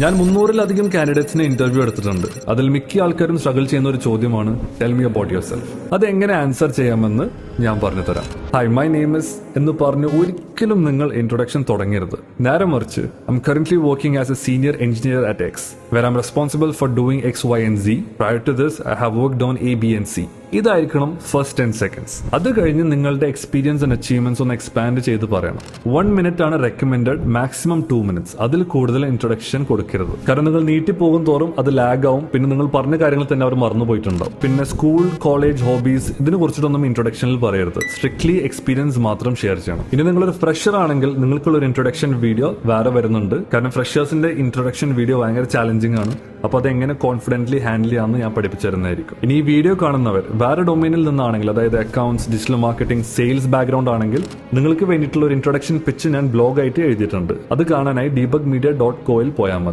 ഞാൻ 300-ലധികം കാൻഡിഡേറ്റ്സിനെ ഇന്റർവ്യൂ എടുത്തിട്ടുണ്ട്. അതിൽ മിക്ക ആൾക്കാരും സ്ട്രഗിൾ ചെയ്യുന്ന ഒരു ചോദ്യമാണ് tell me about your self. അത് എങ്ങനെ ആൻസർ ചെയ്യാമെന്ന് ഞാൻ പറഞ്ഞു തരാം. ഹായ്, മൈ നെയിം ഇസ് എന്ന് പറഞ്ഞ് ഒരിക്കലും നിങ്ങൾ ഇൻട്രൊഡക്ഷൻ തുടങ്ങരുത്. നേരെ മറിച്ച് I M currently working as A senior engineer at X, where I'm responsible for doing X, Y and Z. Prior to this, I have worked on A, B and C. ഇതായിരിക്കണം first 10 seconds. അത് കഴിഞ്ഞ് നിങ്ങളുടെ experience and achievements ഒന്ന് expand ചെയ്ത് പറയണം. 1 minute ആണ് recommended, maximum 2 minutes. അതിൽ കൂടുതൽ ഇൻട്രൊഡക്ഷൻ കൊടുക്കരുത്. കാരണം നിങ്ങൾ നീട്ടി പോകും തോറും അത് ലാഗ് ആവും. പിന്നെ നിങ്ങൾ പറഞ്ഞ കാര്യങ്ങൾ തന്നെ അവർ മറന്നു പോയിട്ടുണ്ടാവും. പിന്നെ സ്കൂൾ, കോളേജ്, ഹോബീസ് ഇതിനെ കുറിച്ചിട്ടൊന്നും ഇൻട്രൊഡക്ഷനിൽ പറയരുത്. സ്ട്രിക്ട്ലി എക്സ്പീരിയൻസ് മാത്രം ഷെയർ ചെയ്യണം. ഇനി നിങ്ങളൊരു ഫ്രഷർ ആണെങ്കിൽ നിങ്ങൾക്കുള്ള ഒരു ഇൻട്രൊഡക്ഷൻ വീഡിയോ വേറെ വരുന്നുണ്ട്. കാരണം ഫ്രഷേഴ്സിന്റെ ഇൻട്രൊഡക്ഷൻ വീഡിയോ ഭയങ്കര ചാലഞ്ചിങ് ആണ്. അപ്പോൾ അത് എങ്ങനെ കോൺഫിഡന്റ്ലി ഹാൻഡിൽ ചെയ്യാമെന്ന് ഞാൻ പഠിപ്പിച്ചു തരുന്നതായിരിക്കും. ഇനി ഈ വീഡിയോ കാണുന്നവർ വേറെ ഡൊമൈനിൽ നിന്നാണെങ്കിൽ, അതായത് accounts, digital marketing, sales background ആണെങ്കിൽ നിങ്ങൾക്ക് വേണ്ടിയിട്ടുള്ള ഒരു ഇൻട്രൊഡക്ഷൻ പിച്ച് ഞാൻ ബ്ലോഗായിട്ട് എഴുതിയിട്ടുണ്ട്. അത് കാണാനായി debugmedia.co പോയാൽ മതി.